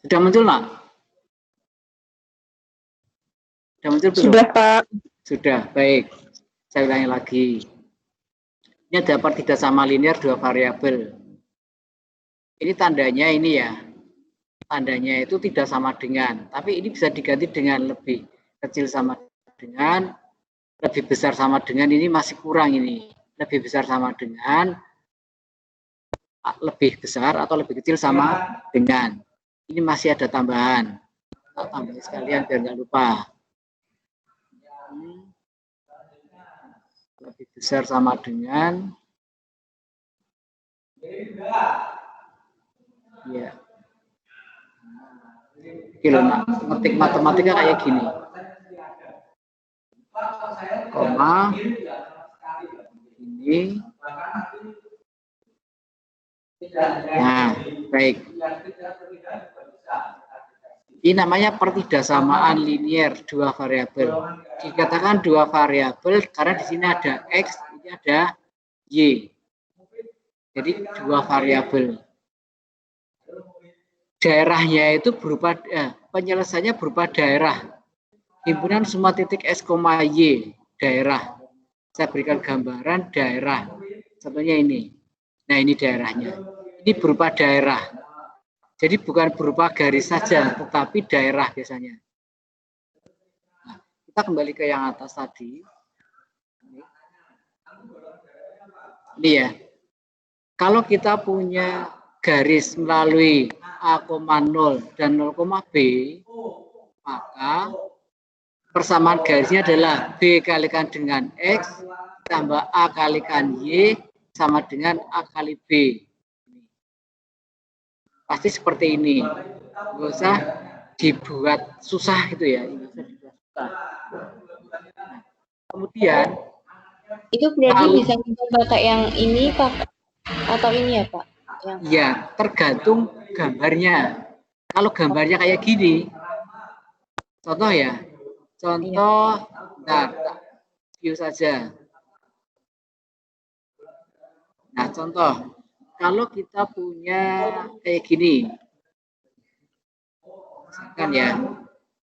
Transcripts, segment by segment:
Sudah muncul, Nak? Sudah muncul belum? Sudah, Pak. Sudah, baik. Saya ulangi lagi. Ini ada tidak sama linear dua variabel. Ini tandanya ini ya. Tandanya itu tidak sama dengan. Tapi ini bisa diganti dengan lebih kecil sama dengan, lebih besar sama dengan, ini masih kurang ini. Lebih besar sama dengan, lebih besar atau lebih kecil sama dengan. Ini masih ada tambahan. Tak tambahin sekalian biar nggak lupa. Lebih besar sama dengan, ya. Kilo ngetik matematika kayak gini. Koma ini. Nah, baik. Ini namanya pertidaksamaan linear dua variabel. Dikatakan dua variabel karena di sini ada X, ini ada Y. Jadi dua variabel. Daerahnya itu berupa penyelesaiannya berupa daerah. Himpunan semua titik X, Y, daerah. Saya berikan gambaran daerah. Contohnya ini. Nah, ini daerahnya. Ini berupa daerah. Jadi bukan berupa garis saja, tetapi daerah biasanya. Nah, kita kembali ke yang atas tadi. Ini ya. Kalau kita punya garis melalui A,0 dan 0,B, maka persamaan garisnya adalah B kalikan dengan X tambah A kalikan Y sama dengan A kali B. Pasti seperti ini. Nggak usah dibuat susah gitu ya. Nggak usah dibuat susah. Nah, kemudian itu berarti bisa kita pakai yang ini, Pak, atau ini ya, Pak? Iya, tergantung gambarnya. Kalau gambarnya kayak gini, contoh ya. Contoh, bentar, view saja. Nah, contoh. Kalau kita punya kayak gini, misalkan ya,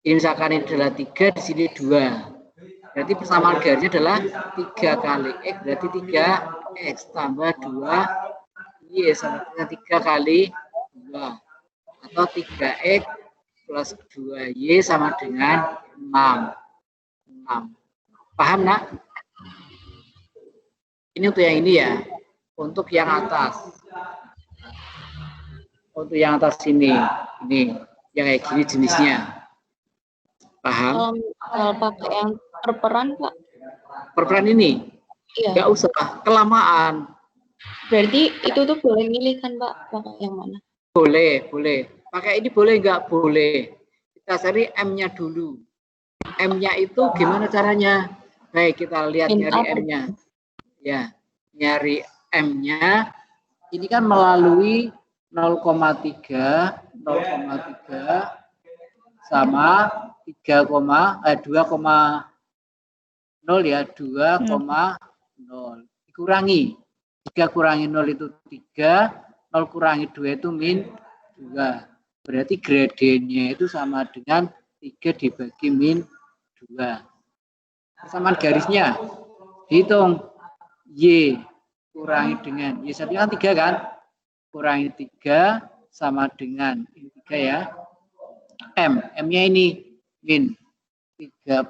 ini misalkan ini adalah 3, di sini 2. Berarti persamaan garisnya adalah 3 kali X, berarti 3X tambah 2Y sama dengan 3 kali 2. Atau 3X plus 2Y sama dengan 6. Paham, Nak? Ini untuk yang ini ya. Untuk yang atas. Untuk yang atas ini yang kayak gini jenisnya. Paham? Kalau pakai yang perperan, Pak. Perperan ini? Iya. Nggak usah, kelamaan. Berarti itu tuh boleh milih kan, Pak? Pakai yang mana? Boleh. Pakai ini boleh nggak? Boleh. Kita cari M-nya dulu. M-nya itu gimana caranya? Baik, kita lihat nyari M-nya. Ya, nyari M-nya. Ini kan melalui 0,3 sama 2,0 ya, 2,0 dikurangi 3 kurangi 0 itu 3, 0 kurangi 2 itu min 2, berarti gradiennya itu sama dengan 3 dibagi min 2. Persamaan garisnya dihitung, Y kurangi dengan Y satu kan 3 kan, kurangi 3 sama dengan ini 3 ya, M-nya ini min 3/2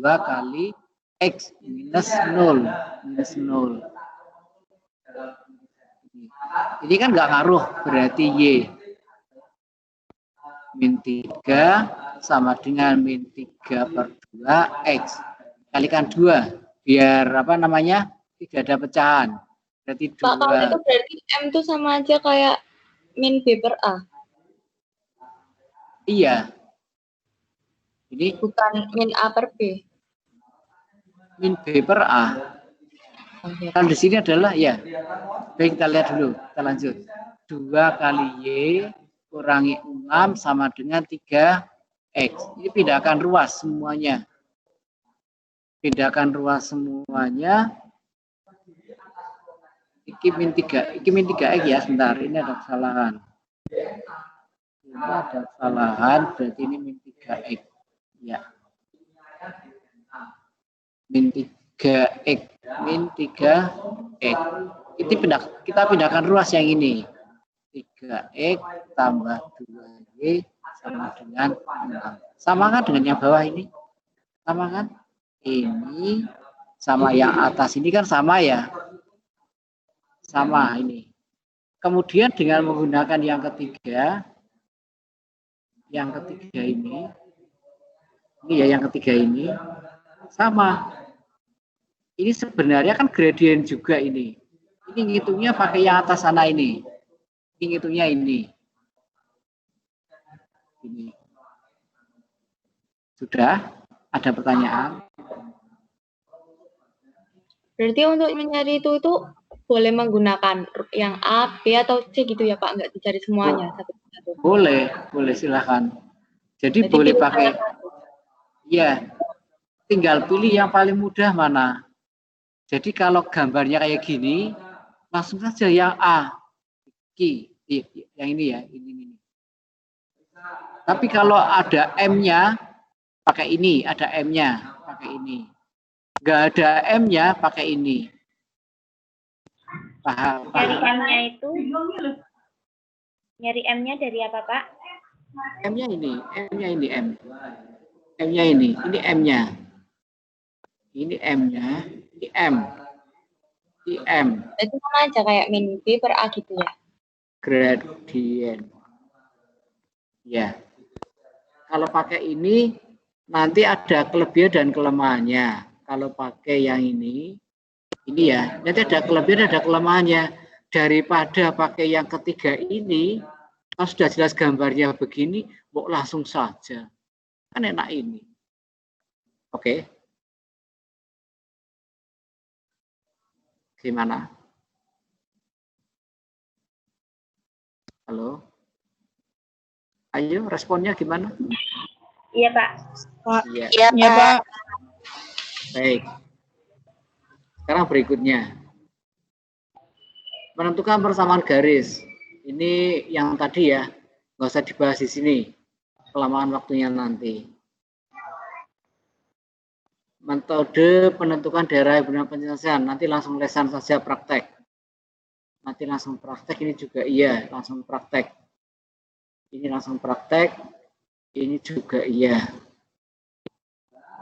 kali X minus 0. Ini kan nggak ngaruh, berarti Y min 3 sama dengan min 3/2 X kalikan 2, biar apa namanya tidak ada pecahan. Berarti 2. Pak, kalau itu berarti M itu sama aja kayak min B per A. Iya. Ini bukan min A per B. Min B per A. Kan di sini adalah ya. Baik, kita lihat dulu. Kita lanjut. 2 kali Y kurangi 6 sama dengan 3X. Ini pindahkan ruas semuanya. Pindahkan ruas semuanya. Iki min 3X ya, sebentar. Ini ada kesalahan. Ini ada kesalahan, berarti ini min 3x. Ya. Min 3x. Min 3x. Kita pindahkan ruas yang ini. 3x tambah 2y sama dengan 6. Sama kan dengan yang bawah ini? Sama kan? Ini sama yang atas ini kan sama ya? Sama ini. Kemudian dengan menggunakan yang ketiga ini ya yang ketiga ini, sama. Ini sebenarnya kan gradien juga ini. Ini ngitungnya pakai yang atas sana ini. Ini ngitungnya ini. Ini. Sudah? Ada pertanyaan? Berarti untuk mencari itu boleh menggunakan yang A, B, atau C gitu ya Pak? Nggak dicari semuanya satu-satu. Boleh silahkan. Jadi boleh pakai, ya, tinggal pilih yang paling mudah mana. Jadi kalau gambarnya kayak gini, langsung saja yang A, yang ini ya, ini. Tapi kalau ada M-nya, pakai ini, ada M-nya, pakai ini. Nggak ada M-nya, pakai ini. Paham? Nyari M-nya itu? Nyari M-nya dari apa, Pak? M-nya ini, M. M-nya ini M-nya. Ini M-nya, ini M. Ini M. Itu sama aja kayak min B per A gitu ya? Gradient. Ya. Kalau pakai ini, nanti ada kelebihan dan kelemahannya. Kalau pakai yang ini ya, nanti ada kelebihan ada kelemahannya. Daripada pakai yang ketiga ini, kalau sudah jelas gambarnya begini, mau langsung saja. Kan enak ini. Oke. Gimana? Halo? Ayo, responnya gimana? Iya, Pak. Iya, Pak. Baik. Sekarang berikutnya. Menentukan persamaan garis. Ini yang tadi ya, nggak usah dibahas di sini. Kelamaan waktunya nanti. Metode penentukan daerah yang benar penyelesaian. Nanti langsung lesan saja praktek. Nanti langsung praktek, ini juga iya, langsung praktek. Ini langsung praktek, ini juga iya.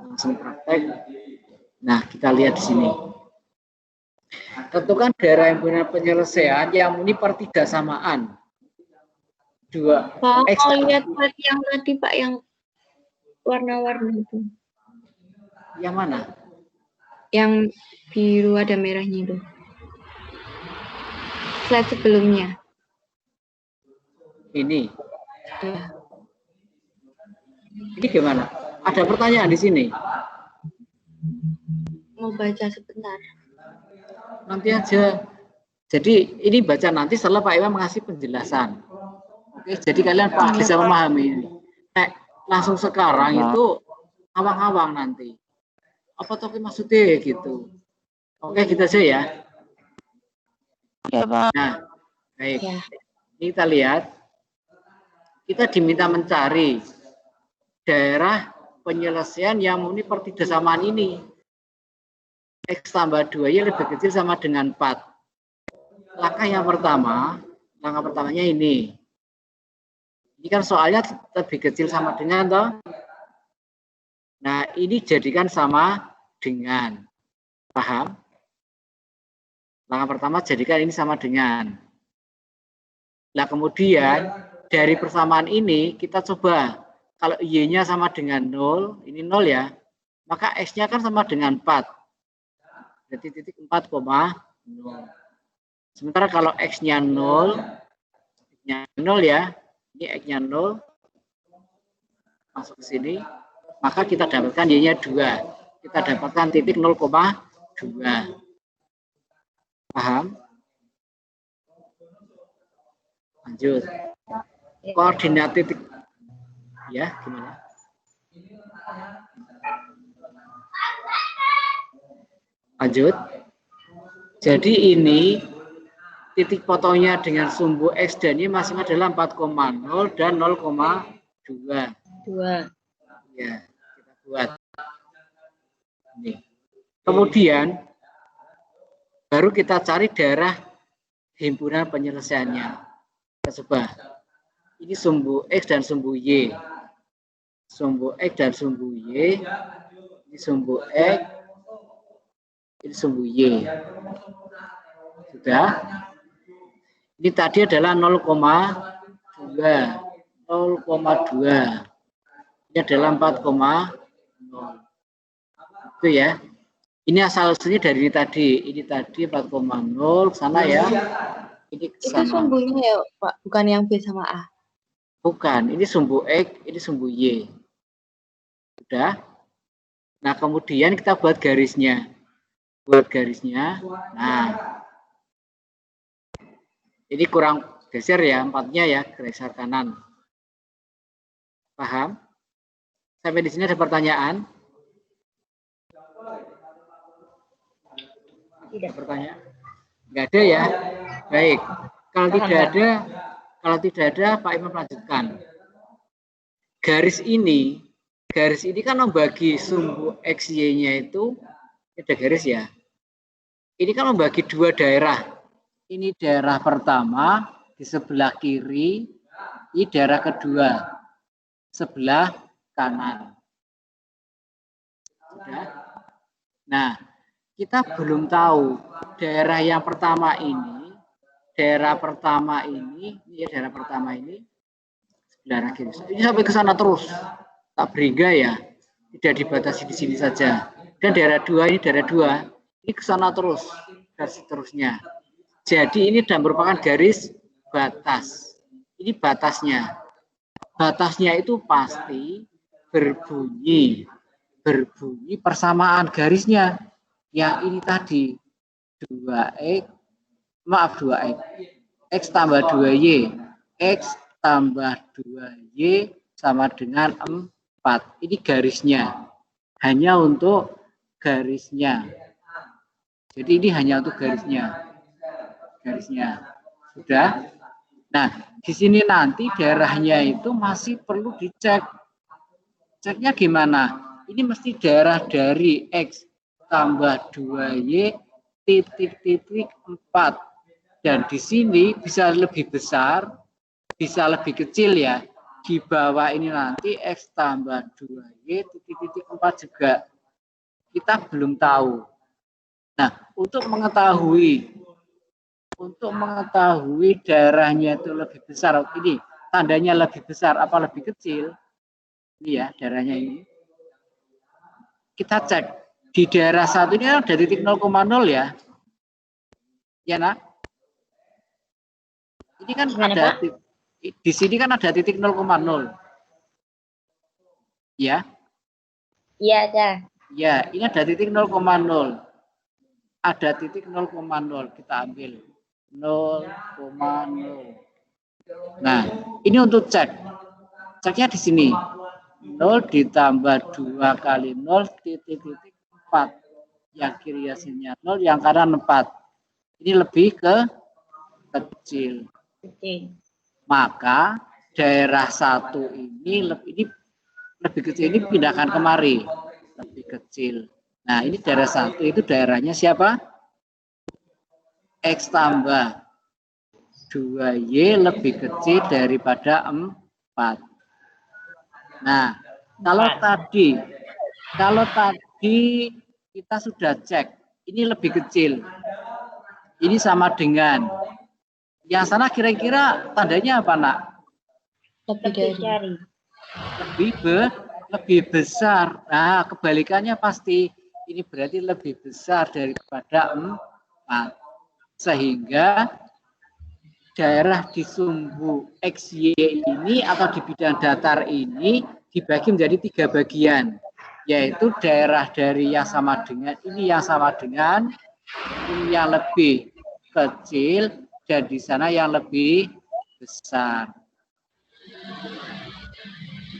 Langsung praktek. Nah, kita lihat di sini. Tentukan daerah yang benar penyelesaian yang ini per 3 samaan. 2. Pak, mau lihat yang tadi Pak, yang warna-warni itu. Yang mana? Yang biru ada merahnya itu. Slide sebelumnya. Ini. Ya. Ini gimana? Ada pertanyaan di sini? Mau baca sebentar. Nanti aja. Jadi ini baca nanti setelah Pak Iwan mengasih penjelasan. Oke, jadi kalian bisa memahami ini. Langsung sekarang itu awang-awang nanti. Apa tuh maksudnya gitu? Oke, kita aja ya. Ya, Pak. Nah, baik. Ya. Ini kita lihat. Kita diminta mencari daerah penyelesaian yang murni per 3 samaan ini. X tambah 2Y lebih kecil sama dengan 4. Langkah pertamanya ini. Ini kan soalnya lebih kecil sama dengan toh. Nah, ini jadikan sama dengan. Paham? Langkah pertama jadikan ini sama dengan. Nah, kemudian dari persamaan ini kita coba. Kalau Y-nya sama dengan 0, ini 0 ya. Maka X-nya kan sama dengan 4. Berarti titik 4,0. Sementara kalau X-nya 0, X-nya 0 ya. Ini X-nya 0. Masuk ke sini. Maka kita dapatkan Y-nya 2. Kita dapatkan titik 0,2. Paham? Lanjut. Koordinat titik. Ya, gimana? Lanjut. Jadi ini titik potongnya dengan sumbu X dan Y masing-masing adalah 4,0 dan 0,2. 2. Ya, kita buat. Ini. Kemudian baru kita cari daerah himpunan penyelesaiannya. Kita coba. Ini sumbu X dan sumbu Y. Sumbu X dan sumbu Y. Ini sumbu X. Ini sumbu Y. Sudah. Ini tadi adalah 0,2. 0,2. Ini adalah 4,0. Itu ya. Ini asal usulnya dari ini tadi. Ini tadi 4,0 sana ya. Ini ke sana. Itu sumbunya ya, Pak, bukan yang B sama A. Bukan, ini sumbu X, ini sumbu Y. Sudah. Nah, kemudian kita buat garisnya. Buat garisnya. Nah. Ini kurang geser ya, 4-nya ya, geser kanan. Paham? Sampai di sini ada pertanyaan? Tidak pertanyaan? Enggak ada ya? Baik. Kalau tidak ada, Pak Imam lanjutkan. Garis ini kan membagi sumbu XY-nya itu, ada garis ya. Ini kan membagi dua daerah. Ini daerah pertama di sebelah kiri, ini daerah kedua sebelah kanan. Sudah. Nah, kita belum tahu daerah yang pertama ini, daerah pertama ini sebelah kiri. Ini sampai ke sana terus, tak berhingga ya, tidak dibatasi di sini saja. Dan daerah dua ini ke sana terus dan seterusnya. Jadi ini sudah merupakan garis batas. Ini batasnya. Batasnya itu pasti berbunyi persamaan garisnya. Yang ini tadi 2X, maaf 2X. X tambah 2Y. X tambah 2Y sama dengan 4. Ini garisnya. Hanya untuk garisnya. Jadi ini hanya untuk garisnya. Sudah. Nah, di sini nanti daerahnya itu masih perlu dicek. Ceknya gimana? Ini mesti daerah dari X tambah 2Y titik 4. Dan di sini bisa lebih besar, bisa lebih kecil ya. Di bawah ini nanti X tambah 2Y titik 4 juga. Kita belum tahu. Nah, untuk mengetahui daerahnya itu lebih besar, ini tandanya lebih besar apa lebih kecil, ini ya daerahnya ini. Kita cek di daerah satu ini ada titik 0,0 ya, ya nak? Ini kan ada di sini kan ada titik 0,0, ya? Iya ada. Ya, ini ada titik 0,0. Ada titik 0,0 kita ambil 0,0. Nah, ini untuk cek. Ceknya di sini. 0 ditambah 2 kali 0 titik 4. Yang kiri hasilnya 0, yang kanan 4. Ini lebih kecil. Maka daerah satu ini lebih kecil, ini pindahkan kemari. Lebih kecil. Nah, ini daerah satu itu daerahnya siapa? X tambah 2Y lebih kecil daripada 4. Nah, kalau tadi kita sudah cek, ini lebih kecil. Ini sama dengan yang sana kira-kira tandanya apa, nak? Lebih besar. Nah, kebalikannya pasti ini berarti lebih besar daripada 4. Sehingga daerah di sumbu XY ini atau di bidang datar ini dibagi menjadi 3 bagian, yaitu daerah dari yang sama dengan ini yang lebih kecil dan di sana yang lebih besar.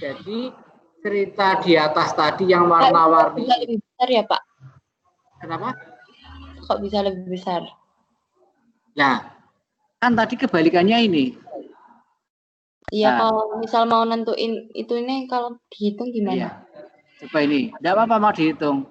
Jadi cerita di atas tadi yang warna-warni bisa lebih besar ya, Pak? Kenapa? Kok bisa lebih besar? Nah, Kan tadi kebalikannya ini. Iya, Nah. kalau misal mau nentuin itu ini kalau dihitung gimana? Iya. Coba ini. Tidak apa-apa mau dihitung.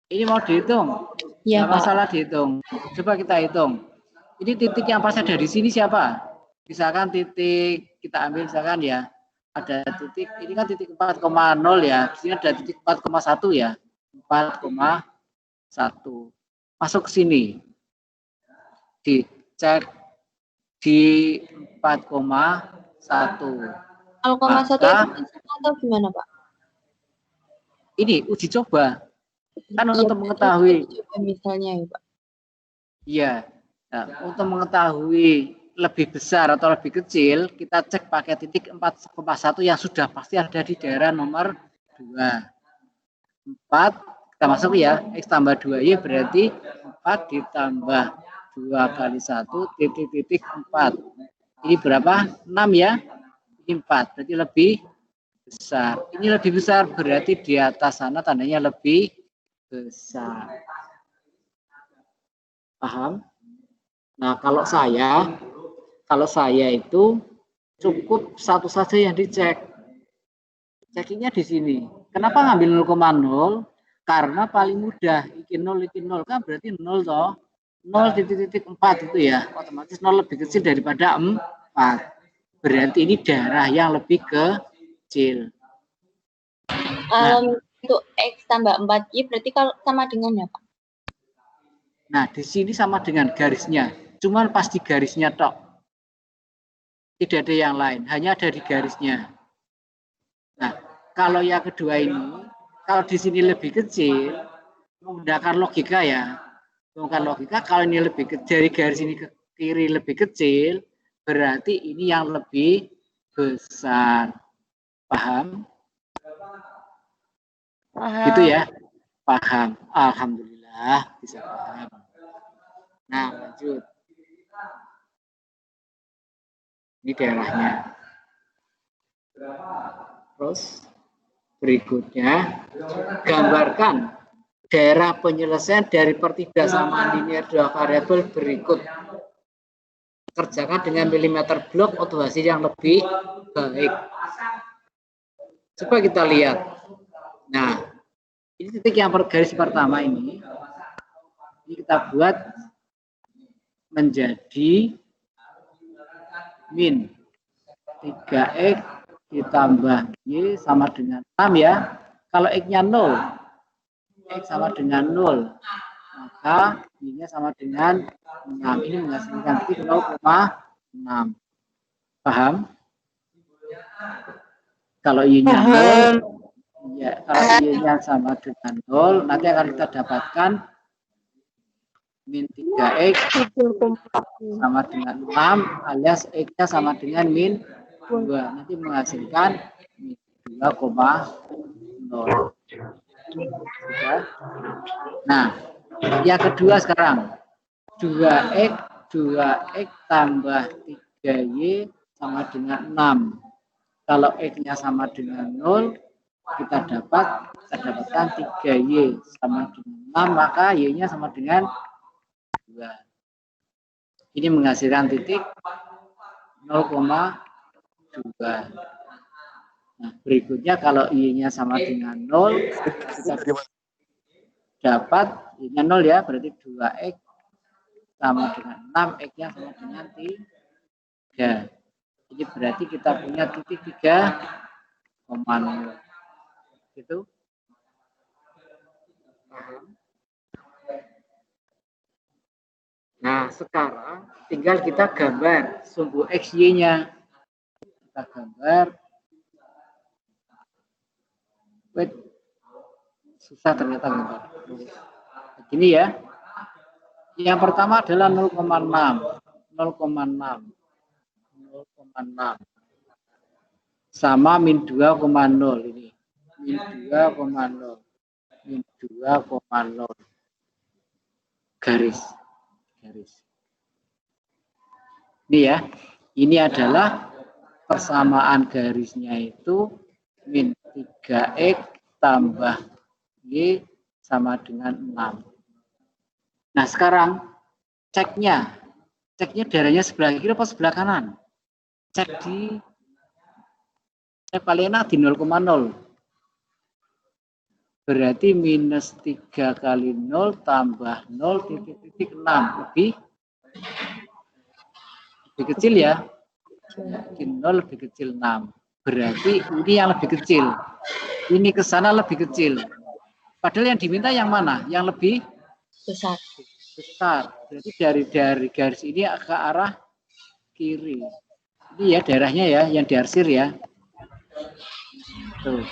Ini mau dihitung. Iya, Nggak masalah dihitung. Coba kita hitung. Ini titik yang pas ada di sini siapa? Misalkan titik, kita ambil misalkan ya. Ada titik, ini kan titik 4,0 ya. Di sini ada titik 4,1 ya. 4,1. Masuk ke sini. Dicek di 4,1. 0,1 atau gimana, Pak? Ini uji coba. Kan Iya, untuk mengetahui. Misalnya ya, Pak. Iya. Nah, untuk mengetahui lebih besar atau lebih kecil, kita cek pakai titik 4,1 yang sudah pasti ada di daerah nomor 2. 4, kita masuk ya, X tambah 2Y berarti 4 ditambah 2 kali 1 titik 4. Ini berapa? 6 ya? Ini 4, berarti lebih besar. Ini lebih besar berarti di atas sana tandanya lebih besar. Paham? Nah, kalau saya itu cukup satu saja yang dicek. Cekingnya di sini. Kenapa ngambil 0,0? Karena paling mudah. Iki 0 kan berarti 0 toh. 0,4 itu ya. Otomatis 0 lebih kecil daripada 4. Berarti ini daerah yang lebih kecil. Kalau untuk X tambah 4Y berarti kalau sama dengan ya, Pak? Nah, di sini sama dengan garisnya. Cuman pas di garisnya tok. Tidak ada yang lain, hanya ada di garisnya. Nah, kalau yang kedua ini, kalau di sini lebih kecil, menggunakan logika ya. Menggunakan logika, kalau ini lebih kecil, dari garis ini ke kiri lebih kecil, berarti ini yang lebih besar. Paham? Paham. Gitu ya? Paham. Alhamdulillah bisa paham. Nah, lanjut. Ini daerahnya. Terus berikutnya gambarkan daerah penyelesaian dari pertidaksamaan linear dua variabel berikut. Kerjakan dengan milimeter blok atau hasil yang lebih baik. Coba kita lihat. Nah, ini titik yang garis pertama ini kita buat menjadi min 3x ditambah y sama dengan 6 ya. Kalau x-nya 0, x sama dengan 0, maka y-nya sama dengan 6. Ini menghasilkan titik 0,6. Paham? Kalau y-nya 0, ya, kalau y-nya sama dengan 0, nanti akan kita dapatkan min 3x sama dengan 6 alias x-nya sama dengan min 2. Nanti menghasilkan min 2,0. Nah, yang kedua sekarang 2x tambah 3y sama dengan 6. Kalau x-nya sama dengan 0, kita dapatkan 3y sama dengan 6, maka y-nya sama dengan 2. Ini menghasilkan titik 0,2. Nah, berikutnya kalau y-nya sama dengan 0, kita dapat y-nya 0 ya, berarti 2x sama dengan 6, x-nya sama dengan 3. Ini berarti kita punya titik 3,0. Gitu. Nah, sekarang tinggal kita gambar sumbu x, y-nya. Kita gambar. Wait. Susah ternyata gambar. Begini ya. Yang pertama adalah 0,6. 0,6 sama min 2,0 ini. Min 2,0. Min 2,0. Garis. Ini ya. Ini adalah persamaan garisnya itu min 3x tambah y sama dengan 6. Nah, sekarang ceknya Ceknya daerahnya sebelah kiri apa sebelah kanan? Cek paling enak di 0,0. Berarti minus 3 kali 0 tambah 0 titik-titik 6. Lebih kecil ya. 0 lebih kecil 6. Berarti ini yang lebih kecil. Ini ke sana lebih kecil. Padahal yang diminta yang mana? Yang lebih Besar. Berarti dari garis ini ke arah kiri. Ini ya daerahnya ya, yang diarsir ya. Tuh.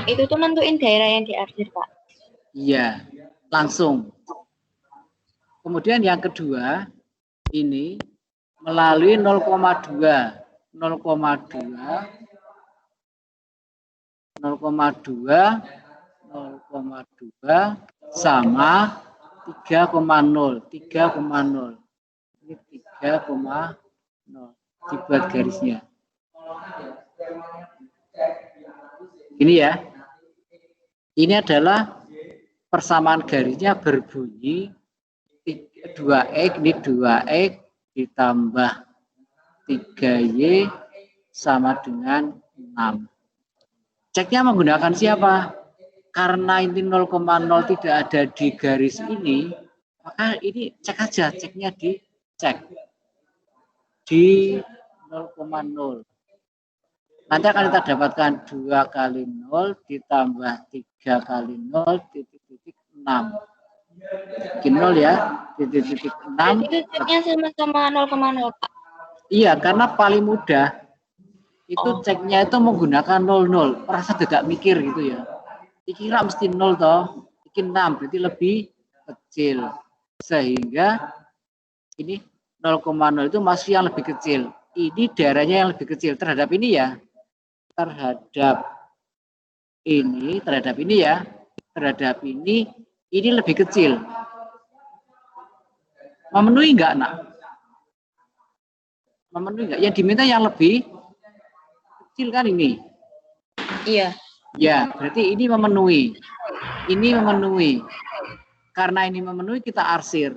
Itu tuh nentuin daerah yang diarsir, Pak. Iya, langsung. Kemudian yang kedua, ini melalui 0,2 sama 3,0. Ini 3,0. Dibuat garisnya. Ini ya. Ini adalah persamaan garisnya berbunyi 2X, ini 2X ditambah 3Y sama dengan 6. Ceknya menggunakan siapa? Karena ini 0,0 tidak ada di garis ini, maka ini cek aja, ceknya dicek di 0,0. Nanti akan kita dapatkan 2 kali 0 ditambah 3 kali 0 titik-titik 6. Bikin 0 ya, titik-titik 6. Itu ceknya sama-sama 0,0, Pak. Iya, karena paling mudah itu ceknya itu menggunakan 00. Merasa tidak mikir gitu ya. Dikira mesti 0 toh, bikin 6 berarti lebih kecil. Sehingga ini 0,0 itu masih yang lebih kecil. Ini daerahnya yang lebih kecil terhadap ini ya. Terhadap ini lebih kecil. Memenuhi enggak, Nak? Memenuhi enggak? Yang diminta yang lebih kecil kan ini? Iya. Ya, berarti ini memenuhi. Ini memenuhi. Karena ini memenuhi kita arsir.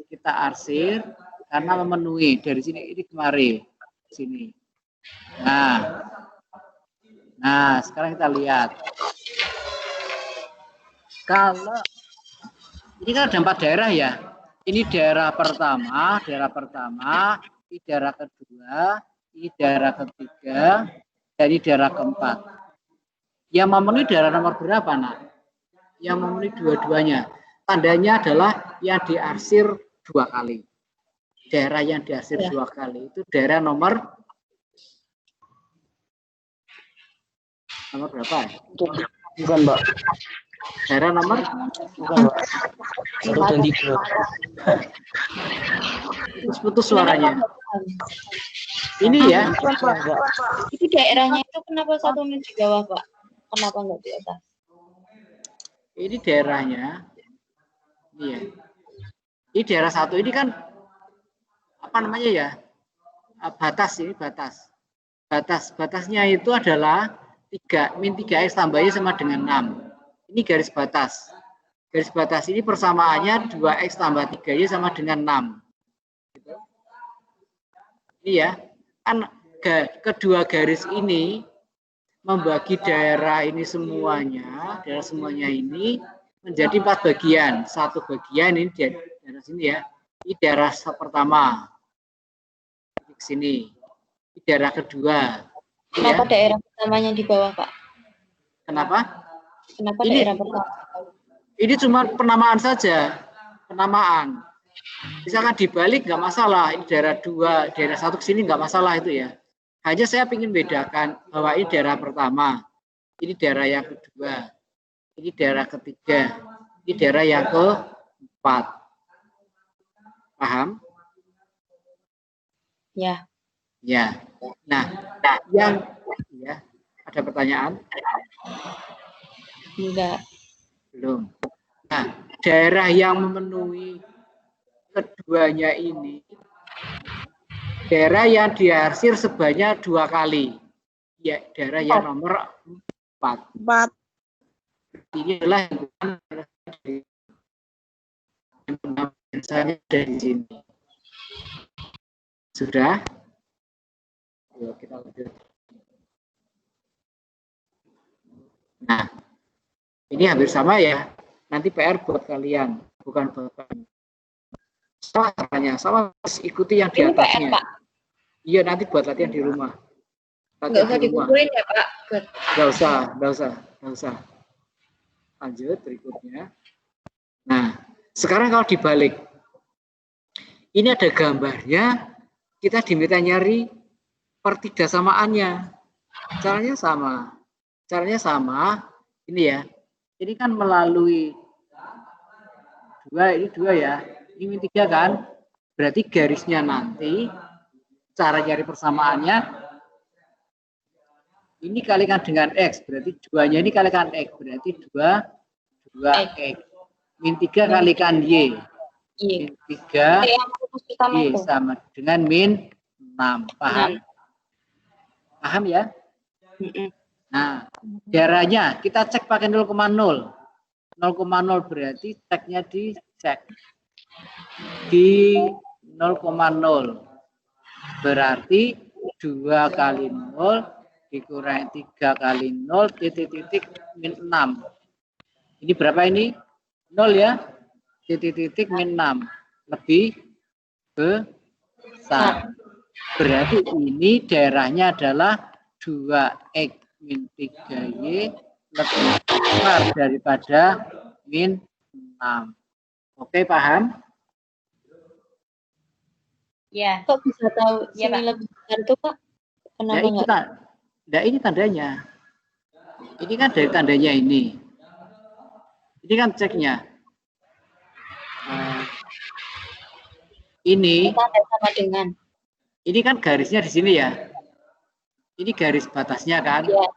Kita arsir karena memenuhi. Dari sini ini kemari. Sini. Nah, sekarang kita lihat. Kalau ini kan ada 4 daerah ya. Ini daerah pertama, ini daerah kedua, ini daerah ketiga, dan ini daerah keempat. Yang memenuhi daerah nomor berapa, Nak? Yang memenuhi dua-duanya. Tandanya adalah yang diarsir 2 kali. Daerah yang diarsir 2 kali itu daerah nomor berapa? Bukan, Mbak. Daerah nomor? Bukan, Mbak. 1 dan 3. Putus suaranya. Ini ya. Itu daerahnya itu kenapa 1 di bawah, Pak? Kenapa enggak di atas? Ini daerahnya. Ini ya. Ini daerah 1 ini kan apa namanya ya? Batas ini batas. Batasnya itu adalah 3X tambah Y sama dengan 6. Ini garis batas. Garis batas ini persamaannya 2X tambah 3Y sama dengan 6. Gitu. Ini ya. Kan kedua garis ini membagi daerah ini semuanya, ini menjadi 4 bagian. 1 bagian ini daerah sini ya. Ini daerah pertama. Di sini. Ini daerah kedua. Kenapa daerah pertamanya di bawah, Pak? Kenapa? Kenapa daerah pertama? Ini cuma penamaan saja. Penamaan. Misalkan dibalik nggak masalah. Ini daerah 2, daerah 1 ke sini nggak masalah itu ya. Hanya saya ingin bedakan bahwa ini daerah pertama, ini daerah yang kedua, ini daerah ketiga, ini daerah yang keempat. Paham? Ya. Ya. Nah, yang ya ada pertanyaan? Enggak. Belum. Nah, daerah yang memenuhi keduanya ini, daerah yang diarsir sebanyak 2 kali. Ya, daerah yang nomor 4. Ini adalah Misalnya ada di sini. Sudah? Yuk, kita lanjut. Nah, ini hampir sama ya. Nanti PR buat kalian, bukan buat kalian. Sama caranya, sama ikuti yang di Ini atasnya. PR, Pak. Iya, nanti buat latihan di rumah. Nggak usah dikumpulin ya, Pak. Nggak usah. Lanjut berikutnya. Nah, sekarang kalau dibalik. Ini ada gambarnya, kita diminta nyari pertiga samaannya. Caranya sama. Ini ya. Ini kan melalui ini dua ya. Ini 3 kan. Berarti garisnya nanti cara nyari persamaannya ini kalikan dengan X. Berarti 2-nya ini kalikan X. Berarti 2X. Min 3 kalikan Y. Min 3 Y sama dengan min 6. Paham? Paham ya? Nah, darahnya kita cek pakai 0,0. 0,0 berarti ceknya dicek di 0,0. Berarti 2 kali 0 dikurangi 3 kali 0 titik min 6. Ini berapa ini? 0 ya? Titik min 6. Lebih besar. Berarti ini daerahnya adalah 2X min 3Y lebih besar daripada min 6. Oke, paham? Ya. Kok bisa tahu Ya, sini Pak. lebih besar tuh, Pak? Kenapa enggak? Nah, ini tandanya. Ini kan dari tandanya ini. Ini kan ceknya. Ini Sama dengan. Ini kan garisnya di sini ya. Ini garis batasnya kan. Ya.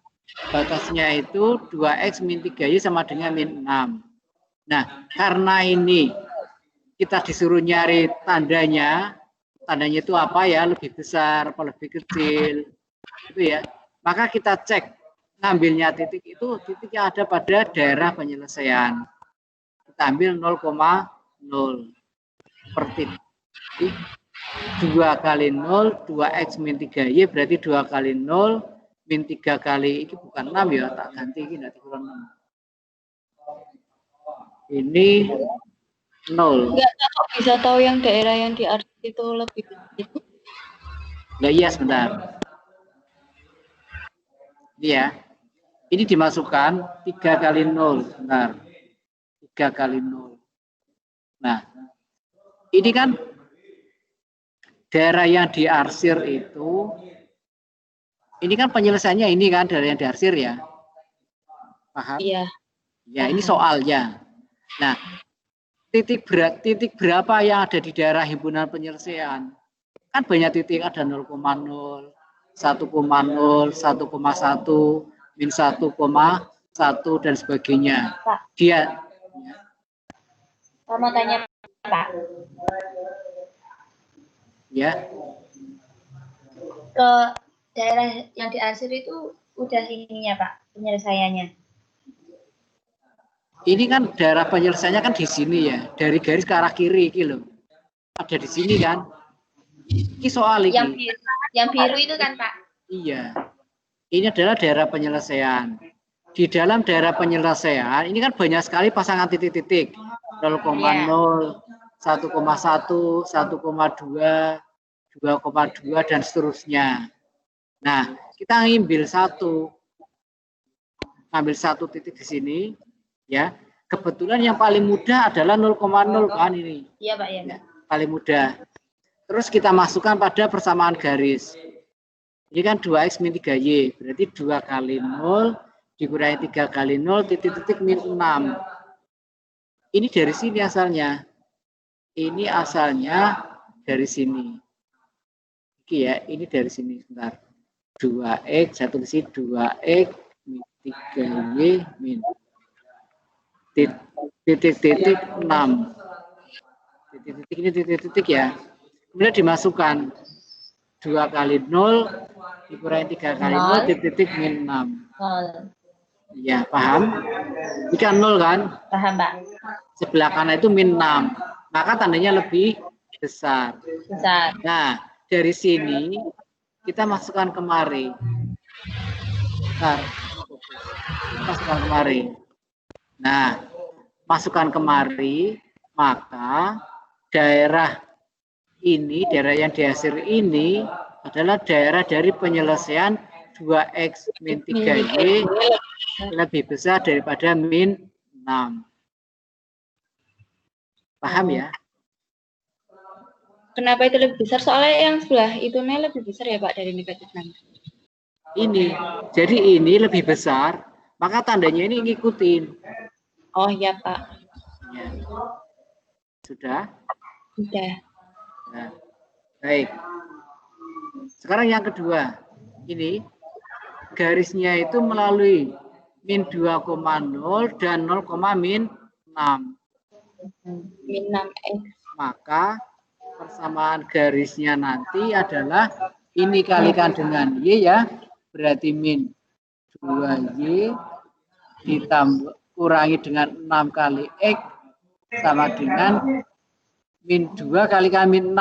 Batasnya itu 2X min 3Y sama dengan min 6. Nah, karena ini kita disuruh nyari tandanya. Tandanya itu apa ya? Lebih besar, apa lebih kecil. Itu ya. Maka kita cek ngambilnya titik itu titik yang ada pada daerah penyelesaian. Kita ambil 0,0 per titik. 2 kali 0, 2X min 3Y berarti 2 kali 0 min 3 kali, ini bukan 6 ya, tak ganti ini nanti kurang 6. Ini 0. Enggak kok bisa tahu yang daerah yang di arsip itu lebih besar. Nah, iya sebentar. Ini ya. Ini dimasukkan 3 kali 0, sebentar. 3 kali 0. Nah, ini kan daerah yang diarsir itu, ini kan penyelesaiannya ini kan daerah yang diarsir ya. Paham? Iya. Ya, ini soalnya. Nah, titik berapa yang ada di daerah himpunan penyelesaian? Kan banyak titik, ada 0,0, 1,0, 1,1, min 1,1 dan sebagainya. Pak. Dia Saya mau tanya, Pak. Ya. Ke daerah yang diarsir itu udah ininya, Pak, penyelesaiannya. Ini kan daerah penyelesaiannya kan di sini ya, dari garis ke arah kiri iki loh. Ada di sini kan. Ini soal ini. Yang biru itu kan, Pak? Iya. Ini adalah daerah penyelesaian. Di dalam daerah penyelesaian ini kan banyak sekali pasangan titik-titik. 0,0, 1,1, 1,2, 2,2 dan seterusnya. Nah, kita ngambil satu titik di sini, ya. Kebetulan yang paling mudah adalah 0,0 kan ini. Iya, Pak, ya, Pak. Paling mudah. Terus kita masukkan pada persamaan garis. Ini kan 2X min 3Y, berarti 2 kali 0 dikurangi 3 kali 0 titik-titik min 6. Ini dari sini asalnya. Ini asalnya dari sini. Oke ya, ini dari sini sebentar. 2X, satu ke sini 2X min 3Y min titik-titik 6. Titik-titik ini titik-titik ya. Kemudian dimasukkan 2 kali 0 dikurangi 3 kali 0 titik-titik min 6. 0. Ya, paham? Ini kan 0 kan? Paham, Pak. Sebelah kanan itu min 6. maka tandanya lebih besar. Besar. Nah, dari sini kita masukkan kemari. Bentar. Masukkan kemari. Nah, masukkan kemari, maka daerah ini, daerah yang dihasil ini adalah daerah dari penyelesaian 2x min 3y lebih besar daripada min 6. Paham ya? Kenapa itu lebih besar? Soalnya yang sebelah itu lebih besar ya Pak dari negatif 6. Ini, jadi ini lebih besar, maka tandanya ini ngikutin. Oh ya Pak. Ya. Sudah? Sudah. Nah, baik. Sekarang yang kedua, ini garisnya itu melalui min 2,0 dan 0, min 6. Min 6x. Maka persamaan garisnya nanti adalah ini kalikan dengan y ya, berarti min 2y ditambah kurangi dengan 6 kali x sama dengan min 2 kalikan min 6.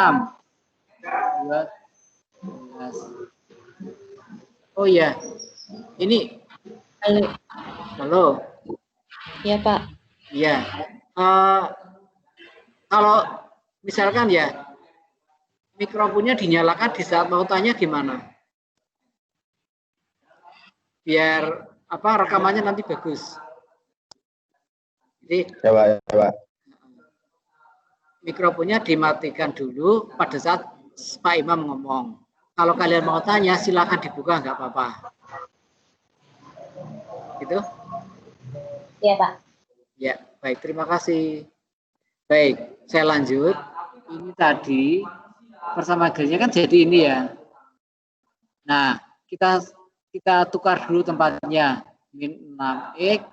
12. Oh ya, ini Halo. halo. Ya Pak. Ya, kalau misalkan ya mikrofonnya dinyalakan di saat mau tanya gimana? Biar rekamannya nanti bagus. Jadi ya Pak. Mikrofonnya dimatikan dulu pada saat Pak Imam ngomong. Kalau kalian mau tanya silakan dibuka, nggak apa-apa. Gitu? Ya Pak. Ya, baik, terima kasih. Baik, saya lanjut. Ini tadi persamaan garisnya kan jadi ini ya. Nah, kita tukar dulu tempatnya. Min 6x,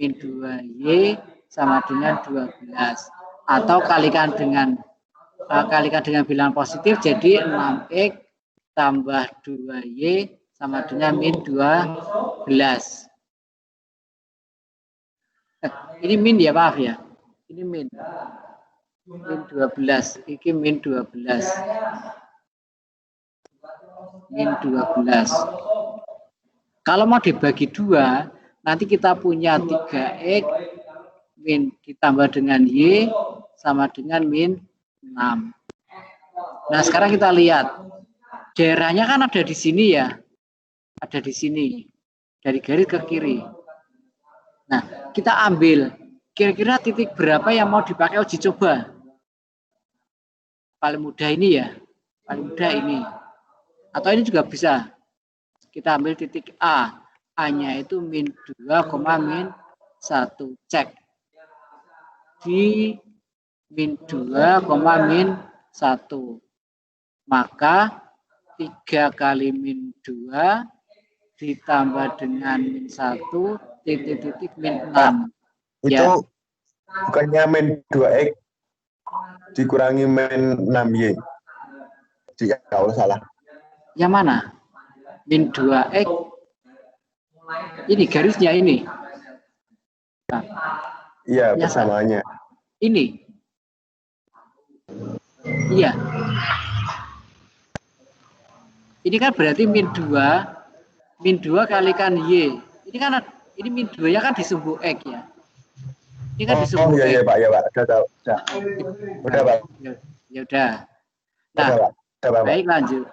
min 2y sama dengan 12. Atau kalikan dengan bilangan positif, jadi 6x tambah 2y sama dengan min 12. Ini min ya, maaf ya. Ini min 12. Ini min 12. Min 12. Kalau mau dibagi 2, nanti kita punya 3x min ditambah dengan y sama dengan min 6. Nah, sekarang kita lihat. Daerahnya kan ada di sini ya. Ada di sini. Dari garis ke kiri. Nah, kita ambil. Kira-kira titik berapa yang mau dipakai uji coba? Paling mudah ini ya. Paling mudah ini. Atau ini juga bisa. Kita ambil titik A. A-nya itu min 2, min 1. Cek. Di min 2, min 1. Maka 3 kali min 2 ditambah dengan min 1 titik-titik min 6. Itu ya. Bukannya min 2x dikurangi min 6y. Kalau salah. Yang mana? Min 2x. Ini garisnya ini. Iya, persamaannya. Ini. Iya. Ini kan berarti min 2 kalikan y. Ini kan ini min 2-nya kan disumbu x ya. Ini kan disumbu X. X. Iya Pak, ya Pak. Udah Pak. Ya udah. Nah, baik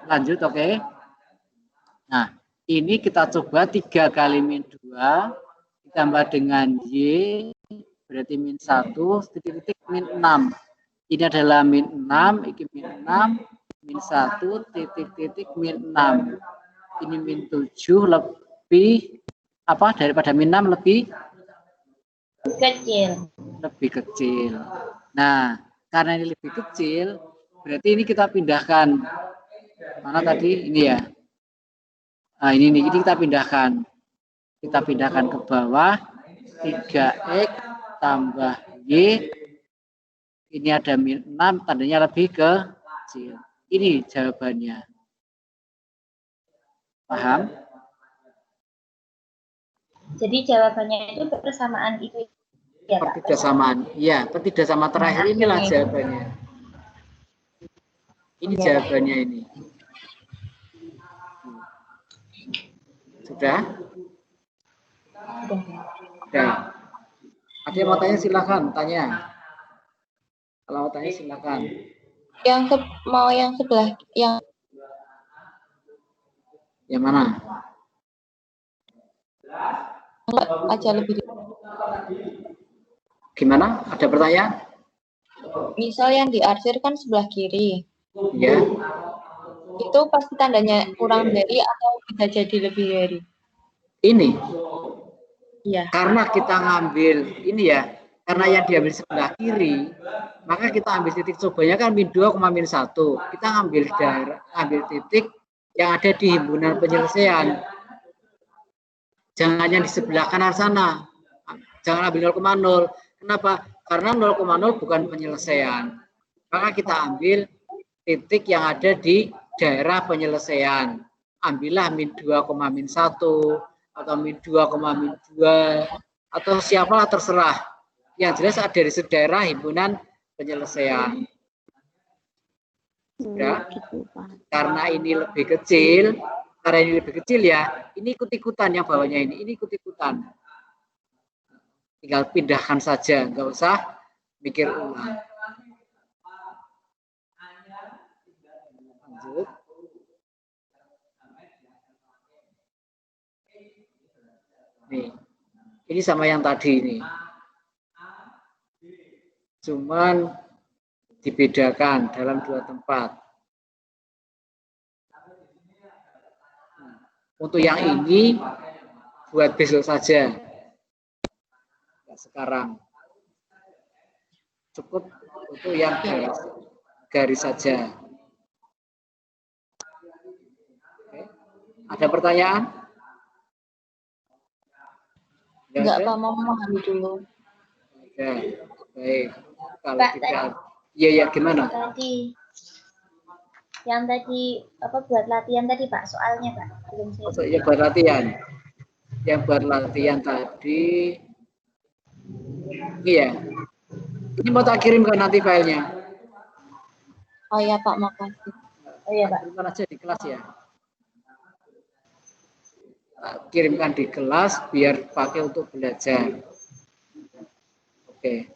lanjut oke. Nah, ini kita coba 3 kali min 2 ditambah dengan y berarti min 1 titik-titik min 6. Ini adalah min 6, ini min 6, min 1 titik-titik min 6. Ini min 7 lebih daripada min 6 lebih kecil. Lebih kecil. Nah, karena ini lebih kecil, berarti ini kita pindahkan. Mana tadi? Ini ya. Nah, ini kita pindahkan. Kita pindahkan ke bawah. 3x tambah y. Ini ada min 6, tandanya lebih kecil. Ini jawabannya. Paham? Jadi jawabannya itu persamaan itu. Ya, Pak. Pertidaksamaan. Iya, pertidaksama terakhir inilah jawabannya. Ini jawabannya ini. Sudah? Sudah. Ada yang mau tanya silakan tanya. Kalau mau tanya silakan. Mau yang sebelah yang mana? aja lebih. Gimana? Ada pertanyaan? Misal yang diarsir kan sebelah kiri. Ya. Itu pasti tandanya kurang dari atau bisa jadi lebih dari. Ini. Iya. Karena kita ngambil ini ya, karena yang diambil sebelah kiri, maka kita ambil titik cobanya kan min 2, min 1. Kita ambil titik yang ada di himpunan penyelesaian. Jangan yang di sebelah kanan sana. Jangan ambil 0,0. Kenapa? Karena 0,0 bukan penyelesaian. Maka kita ambil titik yang ada di daerah penyelesaian. Ambillah min 2, min 1 atau min 2, min 2 atau siapalah terserah. Yang jelas ada dari daerah himpunan penyelesaian. Sudah? Karena ini lebih kecil, ya, ini ikut-ikutan yang bawahnya ini ikut-ikutan. Tinggal pindahkan saja, nggak usah mikir ulang. Lanjut. Nih, ini sama yang tadi ini. Cuman dibedakan dalam 2 tempat. Untuk yang ini buat besok saja. Nah, sekarang cukup untuk yang garis saja. Oke. Ada pertanyaan? Enggak, Pak, mau memahami dulu. Oke, baik. Kalau Pak, tidak, ya gimana? Yang tadi apa buat latihan tadi Pak, soalnya Pak belum saya. Maksudnya buat latihan. Yang buat latihan tadi, iya. Ini mau tak kirimkan nanti filenya. Oh ya Pak, makasih. Oh iya Pak. Kirimkan aja di kelas ya. Kirimkan di kelas biar pakai untuk belajar. Oke.